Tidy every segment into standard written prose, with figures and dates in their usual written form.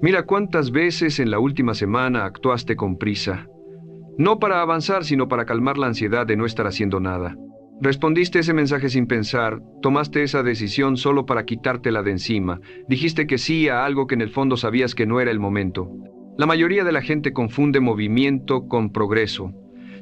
Mira cuántas veces en la última semana actuaste con prisa. No para avanzar, sino para calmar la ansiedad de no estar haciendo nada. Respondiste ese mensaje sin pensar, tomaste esa decisión solo para quitártela de encima, dijiste que sí a algo que en el fondo sabías que no era el momento. La mayoría de la gente confunde movimiento con progreso.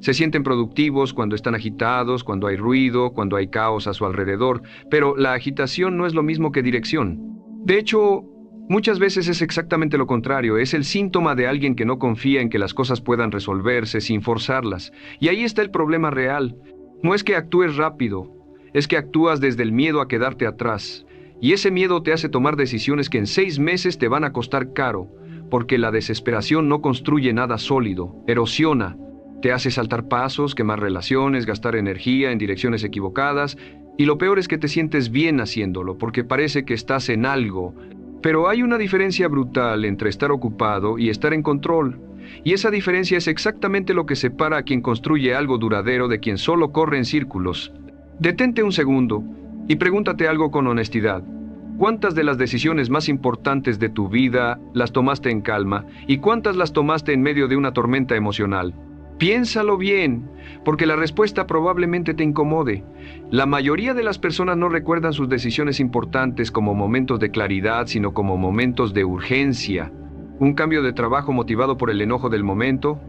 Se sienten productivos cuando están agitados, cuando hay ruido, cuando hay caos a su alrededor, pero la agitación no es lo mismo que dirección. De hecho, muchas veces es exactamente lo contrario, es el síntoma de alguien que no confía en que las cosas puedan resolverse sin forzarlas. Y ahí está el problema real. No es que actúes rápido, es que actúas desde el miedo a quedarte atrás. Y ese miedo te hace tomar decisiones que en 6 meses te van a costar caro, porque la desesperación no construye nada sólido, erosiona. Te hace saltar pasos, quemar relaciones, gastar energía en direcciones equivocadas, y lo peor es que te sientes bien haciéndolo, porque parece que estás en algo. Pero hay una diferencia brutal entre estar ocupado y estar en control. Y esa diferencia es exactamente lo que separa a quien construye algo duradero de quien solo corre en círculos. Detente un segundo y pregúntate algo con honestidad. ¿Cuántas de las decisiones más importantes de tu vida las tomaste en calma y cuántas las tomaste en medio de una tormenta emocional? Piénsalo bien, porque la respuesta probablemente te incomode. La mayoría de las personas no recuerdan sus decisiones importantes como momentos de claridad, sino como momentos de urgencia. Un cambio de trabajo motivado por el enojo del momento,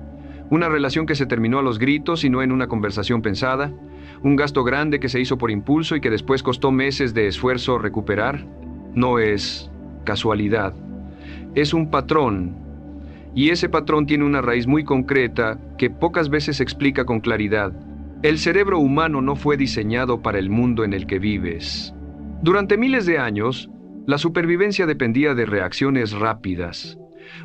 una relación que se terminó a los gritos y no en una conversación pensada, un gasto grande que se hizo por impulso y que después costó meses de esfuerzo recuperar. No es casualidad, es un patrón. Y ese patrón tiene una raíz muy concreta que pocas veces se explica con claridad. El cerebro humano no fue diseñado para el mundo en el que vives. Durante miles de años, la supervivencia dependía de reacciones rápidas.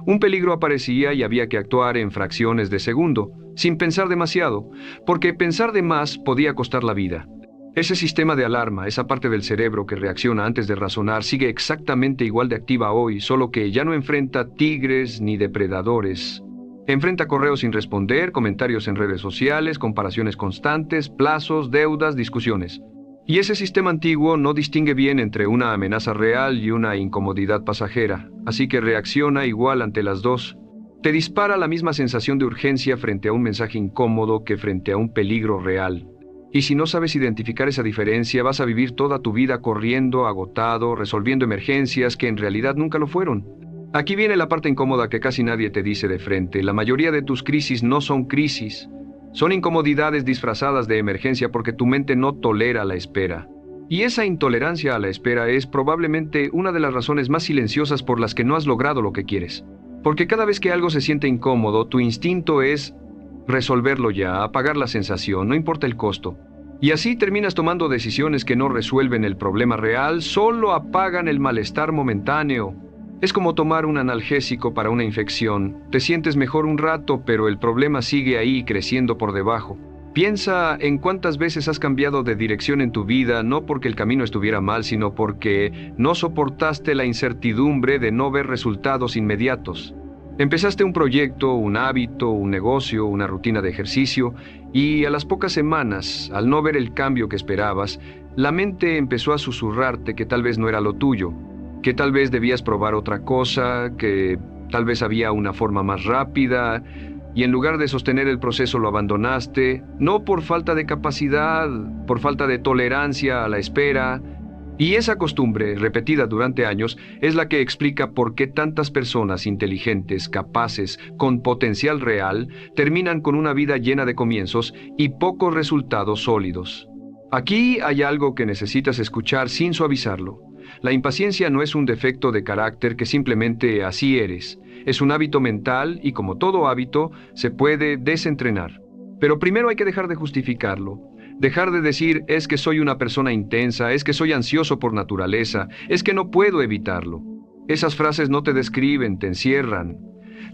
Un peligro aparecía y había que actuar en fracciones de segundo, sin pensar demasiado, porque pensar de más podía costar la vida. Ese sistema de alarma, esa parte del cerebro que reacciona antes de razonar, sigue exactamente igual de activa hoy, solo que ya no enfrenta tigres ni depredadores. Enfrenta correos sin responder, comentarios en redes sociales, comparaciones constantes, plazos, deudas, discusiones. Y ese sistema antiguo no distingue bien entre una amenaza real y una incomodidad pasajera, así que reacciona igual ante las dos. Te dispara la misma sensación de urgencia frente a un mensaje incómodo que frente a un peligro real. Y si no sabes identificar esa diferencia, vas a vivir toda tu vida corriendo, agotado, resolviendo emergencias que en realidad nunca lo fueron. Aquí viene la parte incómoda que casi nadie te dice de frente. La mayoría de tus crisis no son crisis. Son incomodidades disfrazadas de emergencia porque tu mente no tolera la espera. Y esa intolerancia a la espera es probablemente una de las razones más silenciosas por las que no has logrado lo que quieres. Porque cada vez que algo se siente incómodo, tu instinto es resolverlo ya, apagar la sensación, no importa el costo. Y así terminas tomando decisiones que no resuelven el problema real, solo apagan el malestar momentáneo. Es como tomar un analgésico para una infección. Te sientes mejor un rato, pero el problema sigue ahí creciendo por debajo. Piensa en cuántas veces has cambiado de dirección en tu vida, no porque el camino estuviera mal, sino porque no soportaste la incertidumbre de no ver resultados inmediatos. Empezaste un proyecto, un hábito, un negocio, una rutina de ejercicio, y a las pocas semanas, al no ver el cambio que esperabas, la mente empezó a susurrarte que tal vez no era lo tuyo, que tal vez debías probar otra cosa, que tal vez había una forma más rápida, y en lugar de sostener el proceso lo abandonaste, no por falta de capacidad, por falta de tolerancia a la espera. Y esa costumbre, repetida durante años, es la que explica por qué tantas personas inteligentes, capaces, con potencial real, terminan con una vida llena de comienzos y pocos resultados sólidos. Aquí hay algo que necesitas escuchar sin suavizarlo. La impaciencia no es un defecto de carácter que simplemente así eres. Es un hábito mental y, como todo hábito, se puede desentrenar. Pero primero hay que dejar de justificarlo. Dejar de decir, es que soy una persona intensa, es que soy ansioso por naturaleza, es que no puedo evitarlo. Esas frases no te describen, te encierran.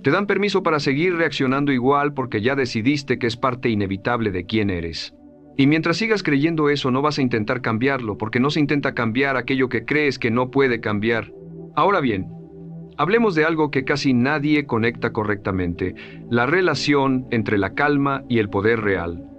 Te dan permiso para seguir reaccionando igual porque ya decidiste que es parte inevitable de quién eres. Y mientras sigas creyendo eso, no vas a intentar cambiarlo, porque no se intenta cambiar aquello que crees que no puede cambiar. Ahora bien, hablemos de algo que casi nadie conecta correctamente, la relación entre la calma y el poder real.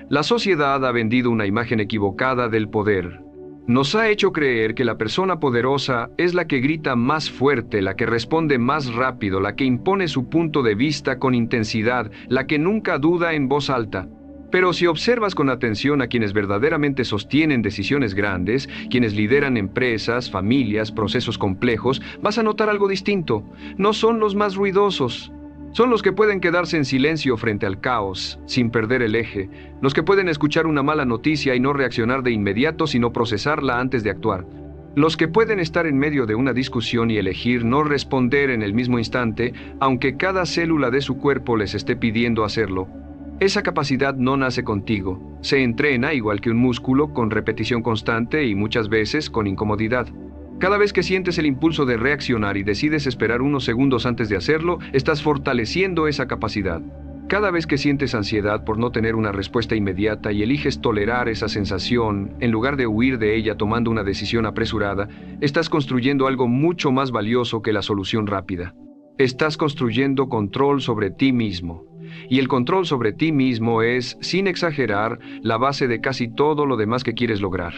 La sociedad ha vendido una imagen equivocada del poder. Nos ha hecho creer que la persona poderosa es la que grita más fuerte, la que responde más rápido, la que impone su punto de vista con intensidad, la que nunca duda en voz alta. Pero si observas con atención a quienes verdaderamente sostienen decisiones grandes, quienes lideran empresas, familias, procesos complejos, vas a notar algo distinto. No son los más ruidosos. Son los que pueden quedarse en silencio frente al caos, sin perder el eje, los que pueden escuchar una mala noticia y no reaccionar de inmediato, sino procesarla antes de actuar. Los que pueden estar en medio de una discusión y elegir no responder en el mismo instante, aunque cada célula de su cuerpo les esté pidiendo hacerlo. Esa capacidad no nace contigo. Se entrena, igual que un músculo, con repetición constante y muchas veces con incomodidad. Cada vez que sientes el impulso de reaccionar y decides esperar unos segundos antes de hacerlo, estás fortaleciendo esa capacidad. Cada vez que sientes ansiedad por no tener una respuesta inmediata y eliges tolerar esa sensación, en lugar de huir de ella tomando una decisión apresurada, estás construyendo algo mucho más valioso que la solución rápida. Estás construyendo control sobre ti mismo. Y el control sobre ti mismo es, sin exagerar, la base de casi todo lo demás que quieres lograr.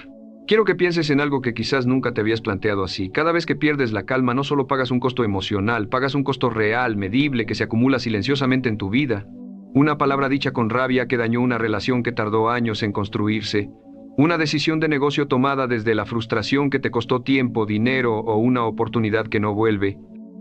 Quiero que pienses en algo que quizás nunca te habías planteado así. Cada vez que pierdes la calma, no solo pagas un costo emocional, pagas un costo real, medible, que se acumula silenciosamente en tu vida. Una palabra dicha con rabia que dañó una relación que tardó años en construirse. Una decisión de negocio tomada desde la frustración que te costó tiempo, dinero o una oportunidad que no vuelve.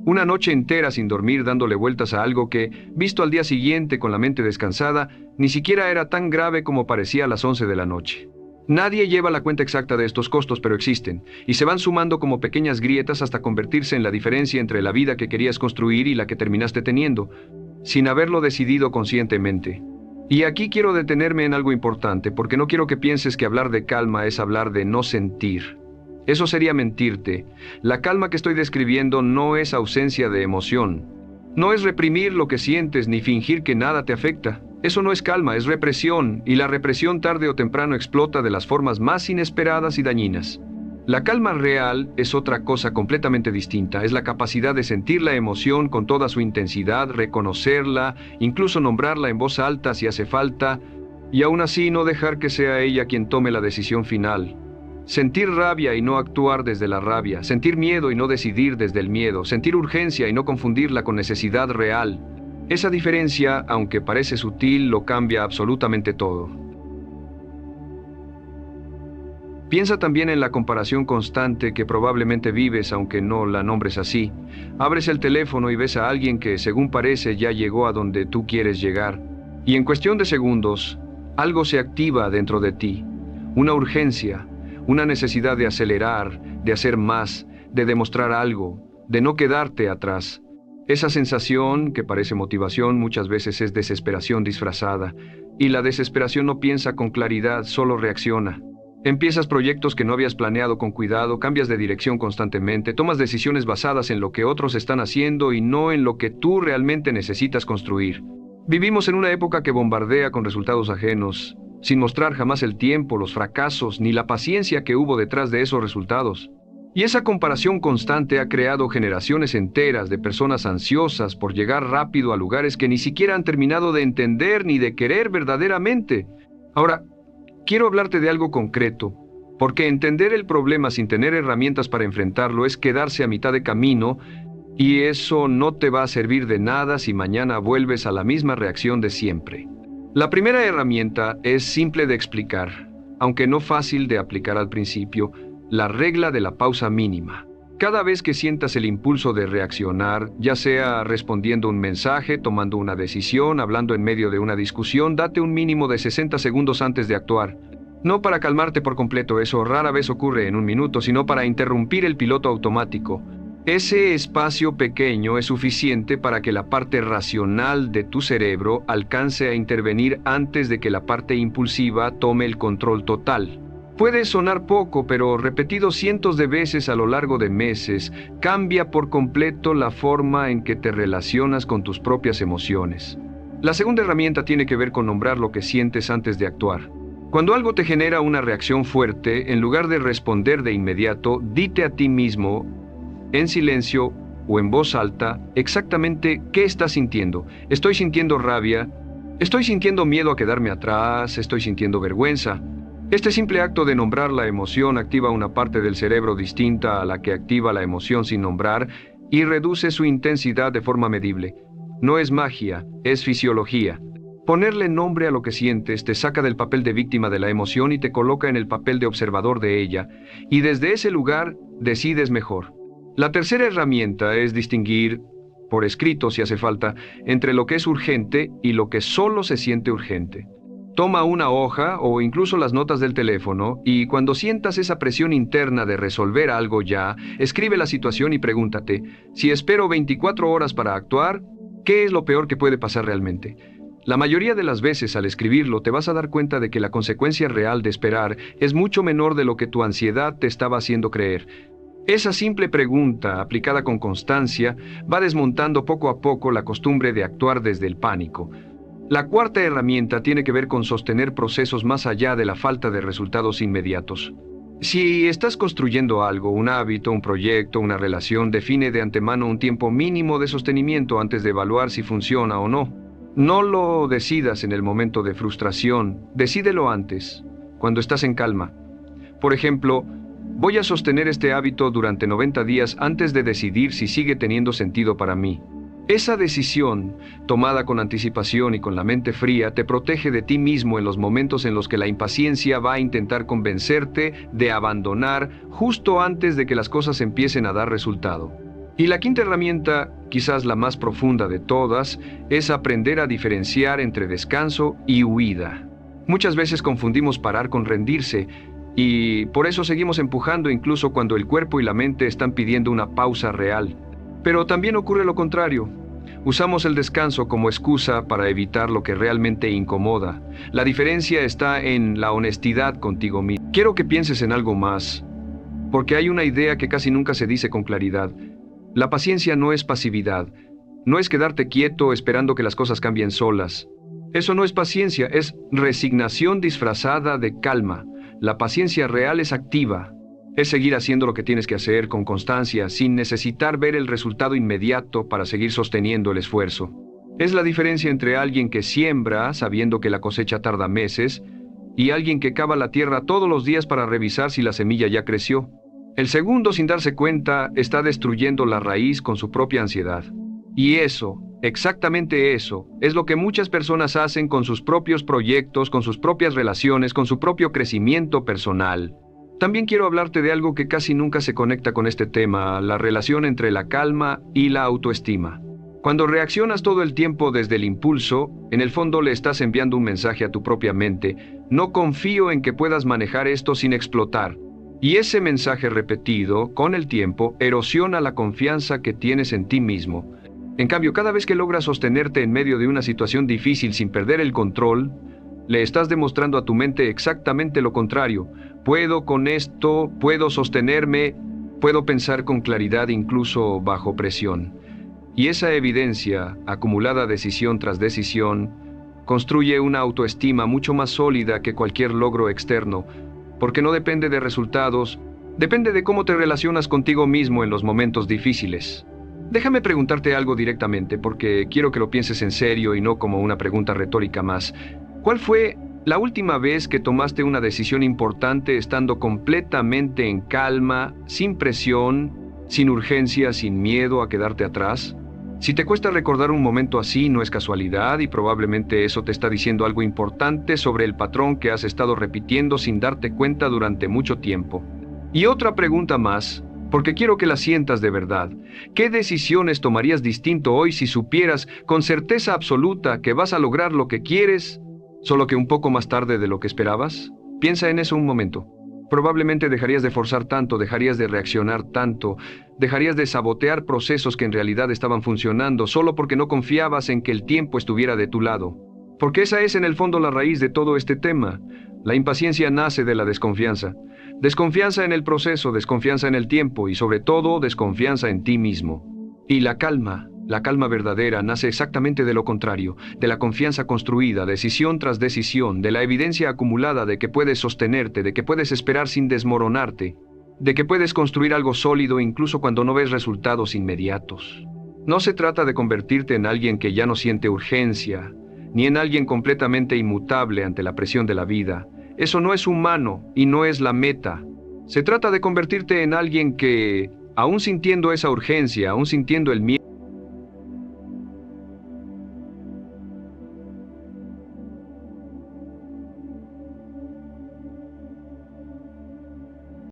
Una noche entera sin dormir dándole vueltas a algo que, visto al día siguiente con la mente descansada, ni siquiera era tan grave como parecía a las 11 de la noche. Nadie lleva la cuenta exacta de estos costos, pero existen, y se van sumando como pequeñas grietas hasta convertirse en la diferencia entre la vida que querías construir y la que terminaste teniendo, sin haberlo decidido conscientemente. Y aquí quiero detenerme en algo importante, porque no quiero que pienses que hablar de calma es hablar de no sentir. Eso sería mentirte. La calma que estoy describiendo no es ausencia de emoción. No es reprimir lo que sientes ni fingir que nada te afecta. Eso no es calma, es represión, y la represión tarde o temprano explota de las formas más inesperadas y dañinas. La calma real es otra cosa completamente distinta. Es la capacidad de sentir la emoción con toda su intensidad, reconocerla, incluso nombrarla en voz alta si hace falta, y aún así no dejar que sea ella quien tome la decisión final. Sentir rabia y no actuar desde la rabia, sentir miedo y no decidir desde el miedo, sentir urgencia y no confundirla con necesidad real. Esa diferencia, aunque parece sutil, lo cambia absolutamente todo. Piensa también en la comparación constante que probablemente vives, aunque no la nombres así. Abres el teléfono y ves a alguien que, según parece, ya llegó a donde tú quieres llegar. Y en cuestión de segundos, algo se activa dentro de ti. Una urgencia, una necesidad de acelerar, de hacer más, de demostrar algo, de no quedarte atrás. Esa sensación, que parece motivación, muchas veces es desesperación disfrazada. Y la desesperación no piensa con claridad, solo reacciona. Empiezas proyectos que no habías planeado con cuidado, cambias de dirección constantemente, tomas decisiones basadas en lo que otros están haciendo y no en lo que tú realmente necesitas construir. Vivimos en una época que bombardea con resultados ajenos, sin mostrar jamás el tiempo, los fracasos, ni la paciencia que hubo detrás de esos resultados. Y esa comparación constante ha creado generaciones enteras de personas ansiosas por llegar rápido a lugares que ni siquiera han terminado de entender ni de querer verdaderamente. Ahora, quiero hablarte de algo concreto, porque entender el problema sin tener herramientas para enfrentarlo es quedarse a mitad de camino, y eso no te va a servir de nada si mañana vuelves a la misma reacción de siempre. La primera herramienta es simple de explicar, aunque no fácil de aplicar al principio, la regla de la pausa mínima. Cada vez que sientas el impulso de reaccionar, ya sea respondiendo un mensaje, tomando una decisión, hablando en medio de una discusión, date un mínimo de 60 segundos antes de actuar. No para calmarte por completo, eso rara vez ocurre en un minuto, sino para interrumpir el piloto automático. Ese espacio pequeño es suficiente para que la parte racional de tu cerebro alcance a intervenir antes de que la parte impulsiva tome el control total. Puede sonar poco, pero repetido cientos de veces a lo largo de meses, cambia por completo la forma en que te relacionas con tus propias emociones. La segunda herramienta tiene que ver con nombrar lo que sientes antes de actuar. Cuando algo te genera una reacción fuerte, en lugar de responder de inmediato, dite a ti mismo, en silencio o en voz alta, exactamente qué estás sintiendo. ¿Estoy sintiendo rabia? ¿Estoy sintiendo miedo a quedarme atrás? ¿Estoy sintiendo vergüenza? Este simple acto de nombrar la emoción activa una parte del cerebro distinta a la que activa la emoción sin nombrar y reduce su intensidad de forma medible. No es magia, es fisiología. Ponerle nombre a lo que sientes te saca del papel de víctima de la emoción y te coloca en el papel de observador de ella, y desde ese lugar decides mejor. La tercera herramienta es distinguir, por escrito si hace falta, entre lo que es urgente y lo que solo se siente urgente. Toma una hoja o incluso las notas del teléfono y cuando sientas esa presión interna de resolver algo ya, escribe la situación y pregúntate, si espero 24 horas para actuar, ¿qué es lo peor que puede pasar realmente? La mayoría de las veces al escribirlo te vas a dar cuenta de que la consecuencia real de esperar es mucho menor de lo que tu ansiedad te estaba haciendo creer. Esa simple pregunta, aplicada con constancia, va desmontando poco a poco la costumbre de actuar desde el pánico. La cuarta herramienta tiene que ver con sostener procesos más allá de la falta de resultados inmediatos. Si estás construyendo algo, un hábito, un proyecto, una relación, define de antemano un tiempo mínimo de sostenimiento antes de evaluar si funciona o no. No lo decidas en el momento de frustración, decídelo antes, cuando estás en calma. Por ejemplo, voy a sostener este hábito durante 90 días antes de decidir si sigue teniendo sentido para mí. Esa decisión, tomada con anticipación y con la mente fría, te protege de ti mismo en los momentos en los que la impaciencia va a intentar convencerte de abandonar justo antes de que las cosas empiecen a dar resultado. Y la quinta herramienta, quizás la más profunda de todas, es aprender a diferenciar entre descanso y huida. Muchas veces confundimos parar con rendirse, y por eso seguimos empujando incluso cuando el cuerpo y la mente están pidiendo una pausa real. Pero también ocurre lo contrario. Usamos el descanso como excusa para evitar lo que realmente incomoda. La diferencia está en la honestidad contigo mismo. Quiero que pienses en algo más, porque hay una idea que casi nunca se dice con claridad. La paciencia no es pasividad, no es quedarte quieto esperando que las cosas cambien solas. Eso no es paciencia, es resignación disfrazada de calma. La paciencia real es activa, es seguir haciendo lo que tienes que hacer con constancia, sin necesitar ver el resultado inmediato para seguir sosteniendo el esfuerzo. Es la diferencia entre alguien que siembra sabiendo que la cosecha tarda meses y alguien que cava la tierra todos los días para revisar si la semilla ya creció. El segundo, sin darse cuenta, está destruyendo la raíz con su propia ansiedad. Y eso, exactamente eso, es lo que muchas personas hacen con sus propios proyectos, con sus propias relaciones, con su propio crecimiento personal. También quiero hablarte de algo que casi nunca se conecta con este tema, la relación entre la calma y la autoestima. Cuando reaccionas todo el tiempo desde el impulso, en el fondo le estás enviando un mensaje a tu propia mente. No confío en que puedas manejar esto sin explotar. Y ese mensaje repetido, con el tiempo, erosiona la confianza que tienes en ti mismo. En cambio, cada vez que logras sostenerte en medio de una situación difícil sin perder el control, le estás demostrando a tu mente exactamente lo contrario. Puedo con esto, puedo sostenerme, puedo pensar con claridad incluso bajo presión. Y esa evidencia, acumulada decisión tras decisión, construye una autoestima mucho más sólida que cualquier logro externo, porque no depende de resultados, depende de cómo te relacionas contigo mismo en los momentos difíciles. Déjame preguntarte algo directamente, porque quiero que lo pienses en serio y no como una pregunta retórica más. ¿Cuál fue la última vez que tomaste una decisión importante estando completamente en calma, sin presión, sin urgencia, sin miedo a quedarte atrás? Si te cuesta recordar un momento así, no es casualidad y probablemente eso te está diciendo algo importante sobre el patrón que has estado repitiendo sin darte cuenta durante mucho tiempo. Y otra pregunta más, porque quiero que la sientas de verdad. ¿Qué decisiones tomarías distinto hoy si supieras con certeza absoluta que vas a lograr lo que quieres, solo que un poco más tarde de lo que esperabas? Piensa en eso un momento. Probablemente dejarías de forzar tanto, dejarías de reaccionar tanto, dejarías de sabotear procesos que en realidad estaban funcionando solo porque no confiabas en que el tiempo estuviera de tu lado. Porque esa es en el fondo la raíz de todo este tema. La impaciencia nace de la desconfianza. Desconfianza en el proceso, desconfianza en el tiempo y sobre todo desconfianza en ti mismo. Y la calma verdadera nace exactamente de lo contrario, de la confianza construida, decisión tras decisión, de la evidencia acumulada de que puedes sostenerte, de que puedes esperar sin desmoronarte, de que puedes construir algo sólido incluso cuando no ves resultados inmediatos. No se trata de convertirte en alguien que ya no siente urgencia, ni en alguien completamente inmutable ante la presión de la vida. Eso no es humano y no es la meta. Se trata de convertirte en alguien que, aún sintiendo esa urgencia, aún sintiendo el miedo,